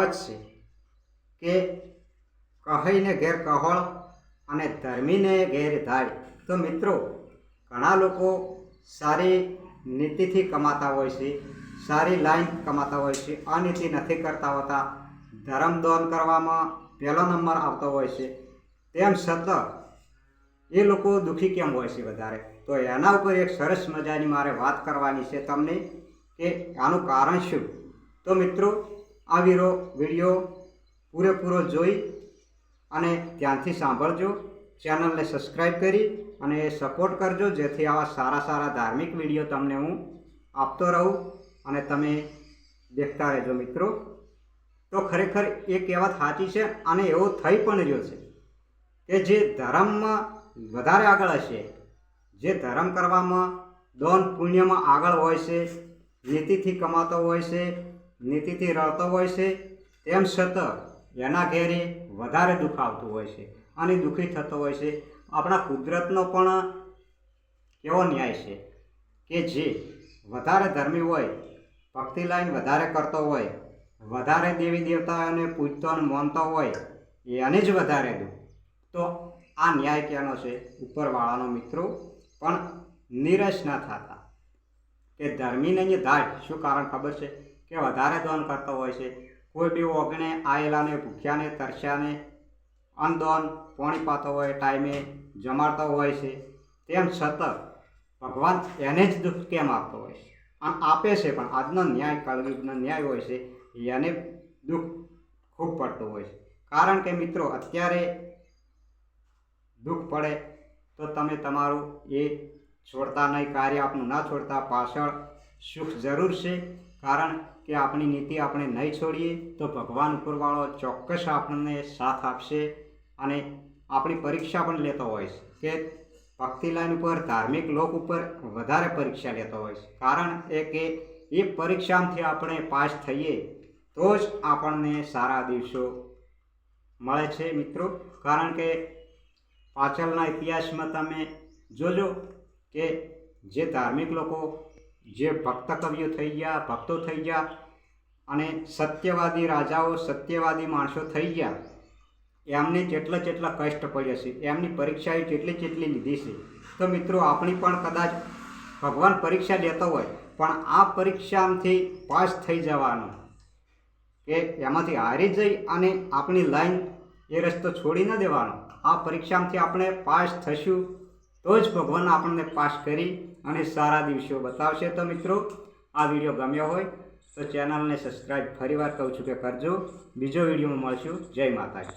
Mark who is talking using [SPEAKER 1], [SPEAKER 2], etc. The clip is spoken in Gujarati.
[SPEAKER 1] કહેવત છે કે કહીને ઘેર કહોળ અને ધર્મીને ઘેર ધાડ। તો મિત્રો, ઘણા લોકો સારી નીતિથી કમાતા હોય છે, સારી લાઈન કમાતા હોય છે, અનીતિ નથી કરતા હોતા, ધર્મ દાન કરવામાં પહેલો નંબર આવતો હોય છે, તેમ છતાં એ લોકો દુઃખી કેમ હોય છે વધારે? તો એના ઉપર એક સરસ મજાની મારે વાત કરવાની છે તમને કે આનું કારણ શું। તો મિત્રો, આ વિડીયો પૂરેપૂરો જોઈ અને ધ્યાનથી સાંભળજો। ચેનલને સબસ્ક્રાઈબ કરી અને સપોર્ટ કરજો, જેથી આવા સારા સારા ધાર્મિક વિડીયો તમને હું આપતો રહું અને તમે દેખતા રહેજો મિત્રો। તો ખરેખર એ કહેવત સાચી છે અને એવો થઈ પણ રહ્યો છે કે જે ધર્મમાં વધારે આગળ હશે, જે ધર્મ કરવામાં દાન પુણ્યમાં આગળ હોય છે, નીતિથી કમાતો હોય છે, નીતિથી રળતો હોય છે, તેમ છતાં એના ઘેરે વધારે દુઃખ આવતું હોય છે અને દુઃખી થતો હોય છે। આપણા કુદરતનો પણ એવો ન્યાય છે કે જે વધારે ધર્મી હોય, ભક્તિ લાઈન વધારે કરતો હોય, વધારે દેવી દેવતાઓને પૂજતો અને માનતો હોય, એને જ વધારે દુઃખ। તો આ ન્યાય કહેવાનો છે ઉપરવાળાનો મિત્રો। પણ નિરાશ ના થતા કે ધર્મીને ધાડ। શું કારણ ખબર છે? કે વધારે દાન કરતો હોય છે, કોઈ બી ઓગણે આયેલાને, ભૂખ્યાને, તરસ્યાને અન્નદાન પાણી પાતો હોય, ટાઈમે જમાડતો હોય છે, તેમ છતાં ભગવાન એને જ દુઃખ કેમ આપતો હોય છે? અને આપે છે, પણ આજનો ન્યાય, કળયુગનો ન્યાય હોય છે, એને દુઃખ ખૂબ પડતું હોય છે। કારણ કે મિત્રો, અત્યારે દુઃખ પડે તો તમે તમારું એ છોડતા નહીં, કાર્ય આપણું ના છોડતા, પાછળ સુખ જરૂર છે। કારણ કે આપણી નીતિ આપણે નહીં છોડીએ તો ભગવાન ઉપરવાળો ચોક્કસ આપણને સાથ આપશે અને આપણી પરીક્ષા પણ લેતો હોય છે કે ભક્તિ લાઈન ઉપર, ધાર્મિક લોક ઉપર વધારે પરીક્ષા લેતો હોય છે। કારણ કે એ પરીક્ષામાંથી આપણે પાસ થઈએ તો જ આપણને સારા દિવસો મળે છે મિત્રો। કારણ કે પાછળના ઇતિહાસમાં તમે જોજો કે જે ધાર્મિક લોકો, જે ભક્ત કવિઓ થઈ ગયા, ભક્તો થઈ ગયા અને સત્યવાદી રાજાઓ, સત્યવાદી માણસો થઈ ગયા, એમને જેટલા કષ્ટ પડ્યા છે, એમની પરીક્ષાએ જેટલી લીધી છે। તો મિત્રો, આપણી પણ કદાચ ભગવાન પરીક્ષા લેતો હોય, પણ આ પરીક્ષામાંથી પાસ થઈ જવાનું, કે એમાંથી હારી જઈ અને આપણી લાઈન એ રસ્તો છોડી ન દેવાનો। આ પરીક્ષામાંથી આપણે પાસ થશું તો જ ભગવાન આપણને પાસ કરી અને સારા દિવસો બતાવશે। તો મિત્રો, આ વિડીયો ગમ્યો હોય તો ચેનલને સબસ્ક્રાઈબ ફરીવાર કહું છું કે કરજો। બીજો વિડીયોમાં મળશું। જય માતાજી।